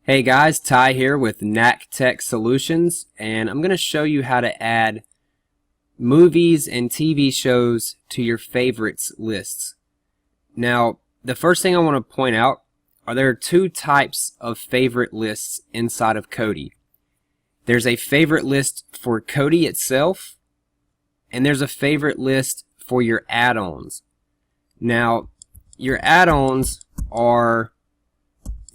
Hey guys, Ty here with Knack Tech Solutions, and I'm going to show you how to add movies and TV shows to your favorites lists. Now, the first thing I want to point out are there are two types of favorite lists inside of Kodi. There's a favorite list for Kodi itself, and there's a favorite list for your add-ons. Now, your add-ons are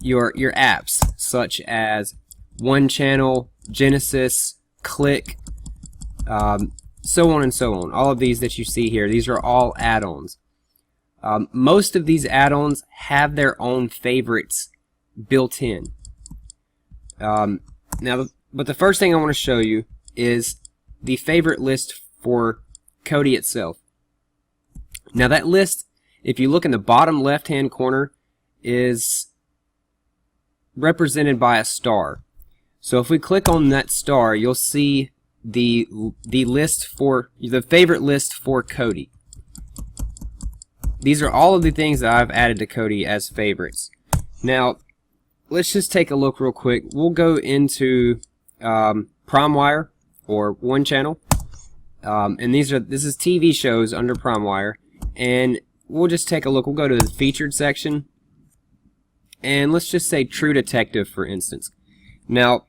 your apps such as One Channel, Genesis, Click, so on and so on. All of these that you see here, these are all add-ons. Most of these add-ons have their own favorites built in. But the first thing I want to show you is the favorite list for Kodi itself. Now that list, if you look in the bottom left-hand corner, is represented by a star. So if we click on that star, you'll see the list for the favorite list for Kodi. These are all of the things that I've added to Kodi as favorites. Now, let's just take a look real quick. We'll go into PrimeWire or One Channel, and this is TV shows under PrimeWire, and we'll just take a look. We'll go to the featured section. And let's just say True Detective, for instance. Now,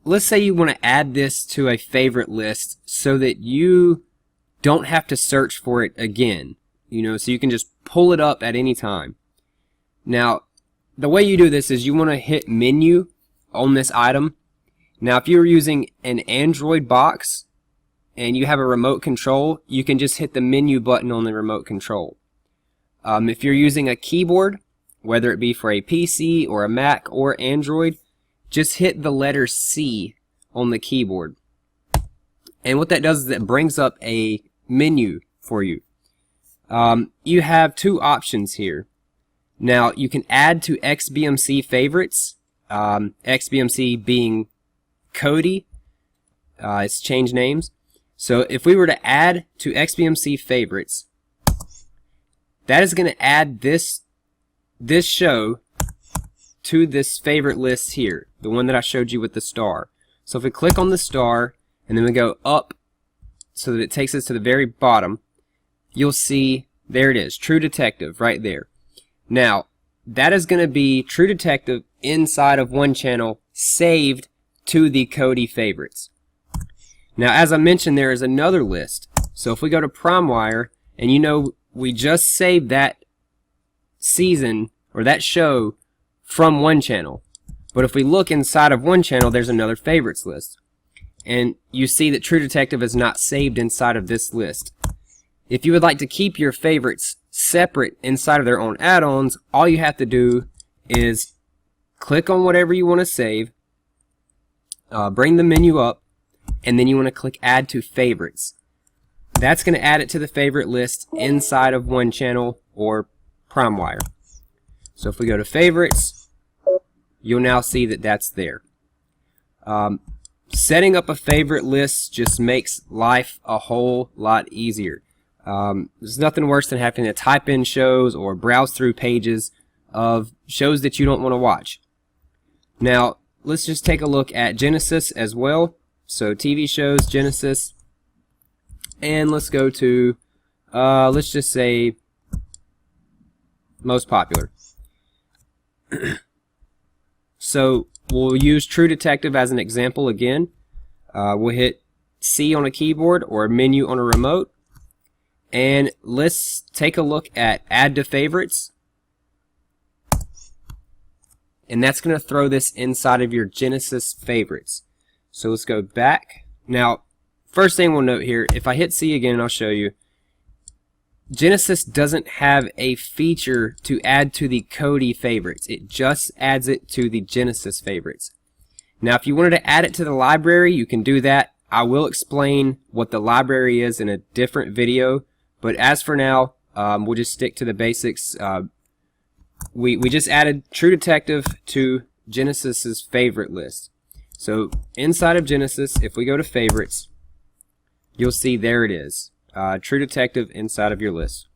let's say you want to add this to a favorite list so that you don't have to search for it again. So you can just pull it up at any time. Now, the way you do this is you want to hit menu on this item. Now, if you're using an Android box and you have a remote control, you can just hit the menu button on the remote control. If you're using a keyboard, whether it be for a PC or a Mac or Android, just hit the letter C on the keyboard. And what that does is it brings up a menu for you. You have two options here. Now, you can add to XBMC favorites, XBMC being Kodi. It's changed names. So if we were to add to XBMC favorites, that is going to add this show to this favorite list here, the one that I showed you with the star. So if we click on the star and then we go up so that it takes us to the very bottom, you'll see there it is, True Detective right there. Now, that is going to be True Detective inside of One Channel saved to the Kodi favorites. Now, as I mentioned, there is another list. So if we go to PrimeWire, and we just saved that season or that show from One Channel, but if we look inside of One Channel, there's another favorites list, and you see that True Detective is not saved inside of this list. If you would like to keep your favorites separate inside of their own add-ons, all you have to do is click on whatever you want to save, bring the menu up, and then you want to click Add to Favorites. That's going to add it to the favorite list inside of One Channel or PrimeWire. So if we go to favorites, you'll now see that that's there. Setting up a favorite list just makes life a whole lot easier. There's nothing worse than having to type in shows or browse through pages of shows that you don't want to watch. Now, let's just take a look at Genesis as well. So TV shows, Genesis, and let's go to, let's just say, most popular. So we'll use True Detective as an example again. We'll hit C on a keyboard or menu on a remote, and let's take a look at Add to Favorites, and that's going to throw this inside of your Genesis favorites. So let's go back. Now, first thing we'll note here, if I hit C again, I'll show you, Genesis doesn't have a feature to add to the Kodi favorites. It just adds it to the Genesis favorites. Now, if you wanted to add it to the library, you can do that. I will explain what the library is in a different video, but as for now, we'll just stick to the basics. We just added True Detective to Genesis's favorite list. So inside of Genesis, if we go to favorites, you'll see there it is. True Detective inside of your list.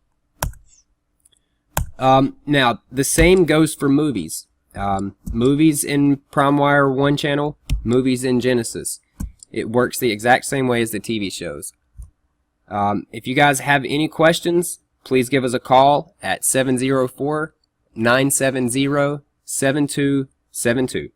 Now, the same goes for movies. Movies in PrimeWire one channel, movies in Genesis. It works the exact same way as the TV shows. If you guys have any questions, please give us a call at 704-970-7272.